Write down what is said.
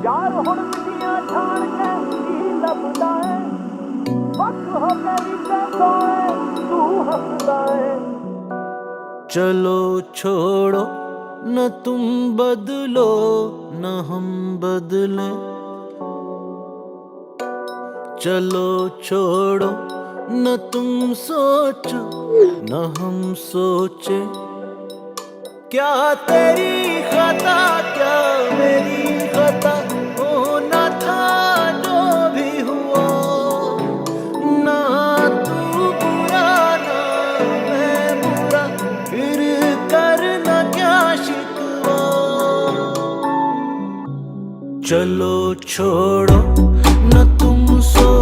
यार हुण मिट्टियां छाण के की लभदा है वक्त हो के भी कहता है तू हंसदा है। चलो छोड़ो न तुम बदलो न हम बदले, चलो छोड़ो न तुम सोचो न हम सोचे, क्या तेरी खता क्या मेरी खता, होना था जो भी हुआ, ना तू बुरा ना मैं बुरा, फिर करना क्या शिकवा। चलो छोड़ो न तुम सो